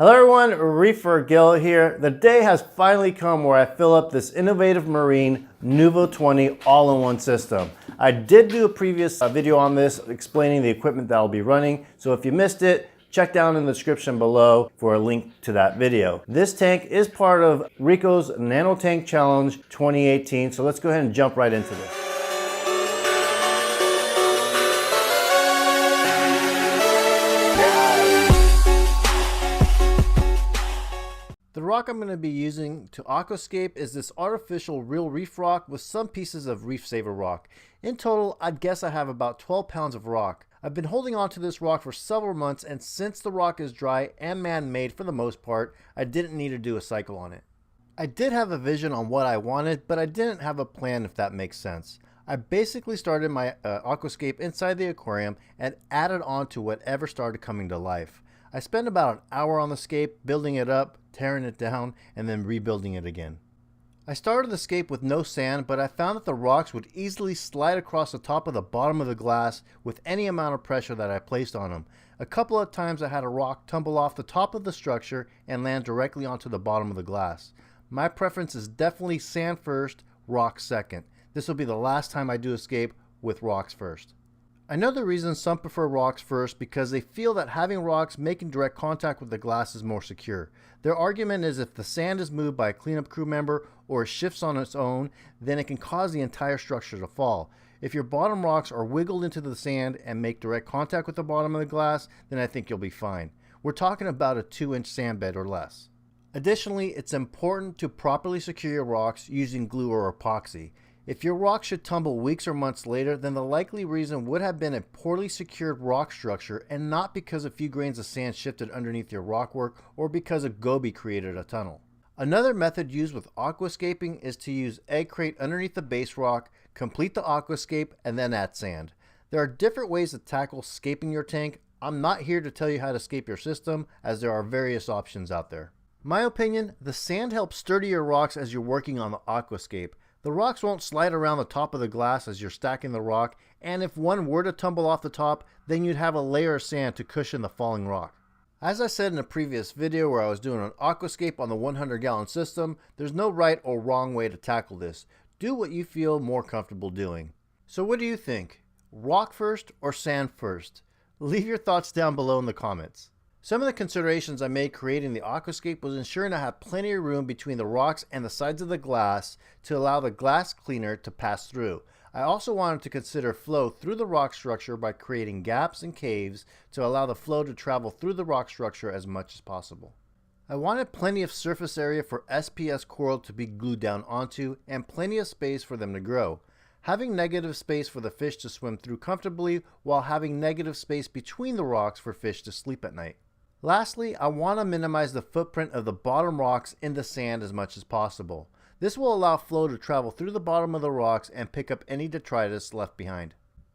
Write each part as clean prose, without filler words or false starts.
Hello everyone, ReeferGil here. The day has finally come where I fill up this Innovative Marine Nuvo 20 all-in-one system. I did do a previous video on this explaining the equipment that I'll be running, so if you missed it, check down in the description below for a link to that video. This tank is part of Ricos Nano Tank Challenge 2018, so let's go ahead and jump right into this. The rock I'm going to be using to aquascape is this artificial real reef rock with some pieces of reef saver rock. In total, I'd guess I have about 12 pounds of rock. I've been holding on to this rock for several months, and since the rock is dry and man-made for the most part, I didn't need to do a cycle on it. I did have a vision on what I wanted, but I didn't have a plan, if that makes sense. I basically started my aquascape inside the aquarium and added on to whatever started coming to life. I spent about an hour on the scape, building it up, tearing it down, and then rebuilding it again. I started the scape with no sand, but I found that the rocks would easily slide across the top of the bottom of the glass with any amount of pressure that I placed on them. A couple of times I had a rock tumble off the top of the structure and land directly onto the bottom of the glass. My preference is definitely sand first, rock second. This will be the last time I do a scape with rocks first. I know the reason some prefer rocks first because they feel that having rocks making direct contact with the glass is more secure. Their argument is if the sand is moved by a cleanup crew member or shifts on its own, then it can cause the entire structure to fall. If your bottom rocks are wiggled into the sand and make direct contact with the bottom of the glass, then I think you'll be fine. We're talking about a 2-inch sand bed or less. Additionally, it's important to properly secure your rocks using glue or epoxy. If your rock should tumble weeks or months later, then the likely reason would have been a poorly secured rock structure and not because a few grains of sand shifted underneath your rockwork or because a goby created a tunnel. Another method used with aquascaping is to use egg crate underneath the base rock, complete the aquascape, and then add sand. There are different ways to tackle scaping your tank. I'm not here to tell you how to scape your system, as there are various options out there. My opinion, the sand helps sturdy your rocks as you're working on the aquascape. The rocks won't slide around the top of the glass as you're stacking the rock, and if one were to tumble off the top, then you'd have a layer of sand to cushion the falling rock. As I said in a previous video where I was doing an aquascape on the 100-gallon system, there's no right or wrong way to tackle this. Do what you feel more comfortable doing. So what do you think? Rock first or sand first? Leave your thoughts down below in the comments. Some of the considerations I made creating the aquascape was ensuring I had plenty of room between the rocks and the sides of the glass to allow the glass cleaner to pass through. I also wanted to consider flow through the rock structure by creating gaps and caves to allow the flow to travel through the rock structure as much as possible. I wanted plenty of surface area for SPS coral to be glued down onto and plenty of space for them to grow. Having negative space for the fish to swim through comfortably while having negative space between the rocks for fish to sleep at night. Lastly, I want to minimize the footprint of the bottom rocks in the sand as much as possible. This will allow flow to travel through the bottom of the rocks and pick up any detritus left behind.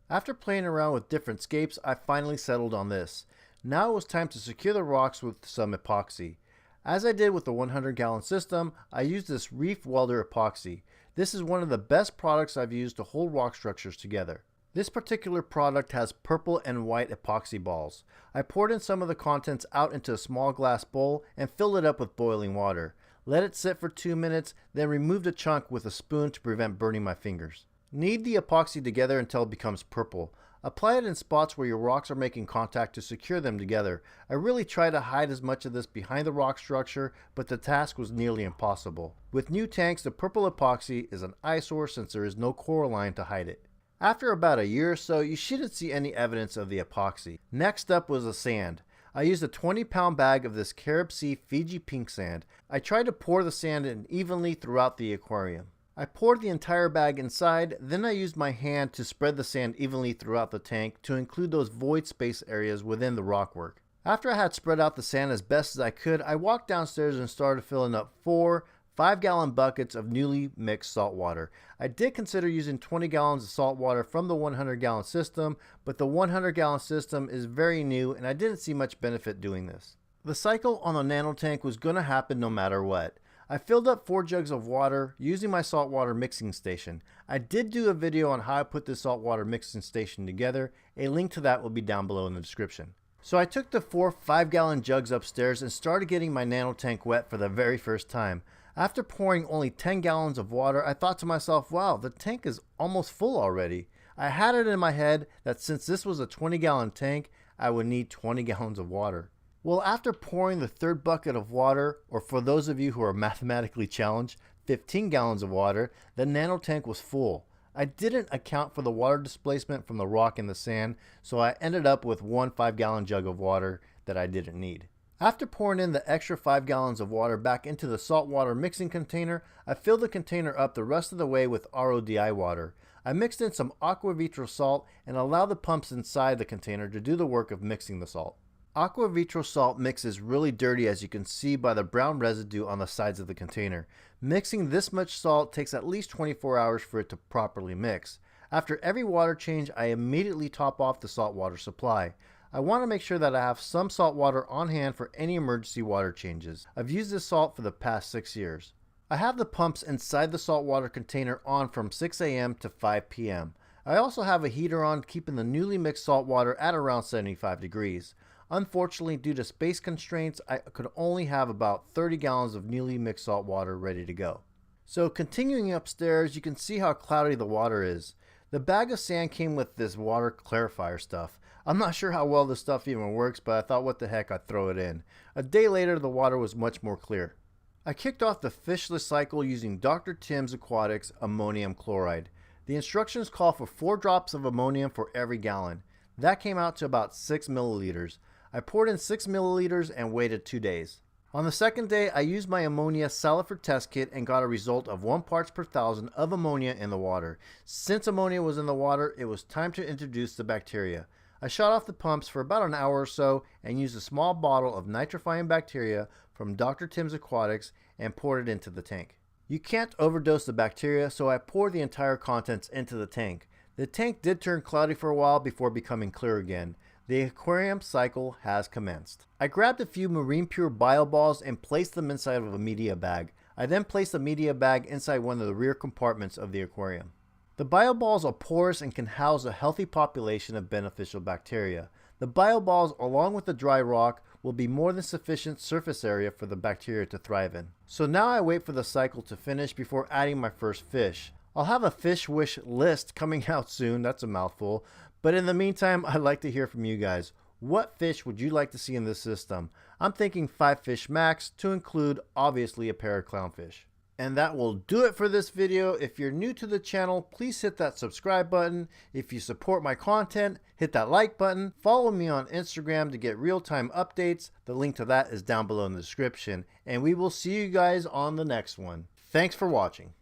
After playing around with different scapes, I finally settled on this. Now it was time to secure the rocks with some epoxy. As I did with the 100-gallon system, I used this Reef Welder epoxy. This is one of the best products I've used to hold rock structures together. This particular product has purple and white epoxy balls. I poured in some of the contents out into a small glass bowl and filled it up with boiling water. Let it sit for 2 minutes, then removed a chunk with a spoon to prevent burning my fingers. Knead the epoxy together until it becomes purple. Apply it in spots where your rocks are making contact to secure them together. I really tried to hide as much of this behind the rock structure, but the task was nearly impossible. With new tanks, the purple epoxy is an eyesore since there is no coralline to hide it. After about a year or so, you shouldn't see any evidence of the epoxy. Next up was the sand. I used a 20-pound bag of this Carib Sea Fiji Pink sand. I tried to pour the sand in evenly throughout the aquarium. I poured the entire bag inside, then I used my hand to spread the sand evenly throughout the tank to include those void space areas within the rockwork. After I had spread out the sand as best as I could, I walked downstairs and started filling up 4 5-gallon buckets of newly mixed salt water. I did consider using 20 gallons of salt water from the 100-gallon system, but the 100-gallon system is very new and I didn't see much benefit doing this. The cycle on the nano tank was going to happen no matter what. I filled up 4 jugs of water using my saltwater mixing station. I did do a video on how I put this saltwater mixing station together. A link to that will be down below in the description. So I took the 4 5-gallon jugs upstairs and started getting my nano tank wet for the very first time. After pouring only 10 gallons of water, I thought to myself, wow, the tank is almost full already. I had it in my head that since this was a 20-gallon tank, I would need 20 gallons of water. Well, after pouring the third bucket of water, or for those of you who are mathematically challenged, 15 gallons of water, the nano tank was full. I didn't account for the water displacement from the rock and the sand, so I ended up with 1 5-gallon jug of water that I didn't need. After pouring in the extra 5 gallons of water back into the saltwater mixing container, I filled the container up the rest of the way with RODI water. I mixed in some aquavitro salt and allowed the pumps inside the container to do the work of mixing the salt. Aquavitro salt mix is really dirty, as you can see by the brown residue on the sides of the container. Mixing this much salt takes at least 24 hours for it to properly mix. After every water change, I immediately top off the saltwater supply. I want to make sure that I have some salt water on hand for any emergency water changes. I've used this salt for the past 6 years. I have the pumps inside the saltwater container on from 6 a.m. to 5 p.m. I also have a heater on, keeping the newly mixed salt water at around 75 degrees. Unfortunately, due to space constraints, I could only have about 30 gallons of newly mixed salt water ready to go. So continuing upstairs, you can see how cloudy the water is. The bag of sand came with this water clarifier stuff. I'm not sure how well this stuff even works, but I thought what the heck, I'd throw it in. A day later, the water was much more clear. I kicked off the fishless cycle using Dr. Tim's Aquatics Ammonium Chloride. The instructions call for 4 drops of ammonium for every gallon. That came out to about 6 milliliters. I poured in 6 milliliters and waited 2 days. On the second day, I used my ammonia Salifert test kit and got a result of 1 parts per thousand of ammonia in the water. Since ammonia was in the water, it was time to introduce the bacteria. I shut off the pumps for about an hour or so and used a small bottle of nitrifying bacteria from Dr. Tim's Aquatics and poured it into the tank. You can't overdose the bacteria, so I poured the entire contents into the tank. The tank did turn cloudy for a while before becoming clear again. The aquarium cycle has commenced. I grabbed a few Marine Pure bio balls and placed them inside of a media bag. I then placed the media bag inside one of the rear compartments of the aquarium. The bio balls are porous and can house a healthy population of beneficial bacteria. The bio balls, along with the dry rock, will be more than sufficient surface area for the bacteria to thrive in. So now I wait for the cycle to finish before adding my first fish. I'll have a fish wish list coming out soon, that's a mouthful, but in the meantime, I'd like to hear from you guys. What fish would you like to see in this system? I'm thinking 5 fish max, to include obviously a pair of clownfish. And that will do it for this video. If you're new to the channel, please hit that subscribe button. If you support my content, hit that like button. Follow me on Instagram to get real-time updates. The link to that is down below in the description. And we will see you guys on the next one. Thanks for watching.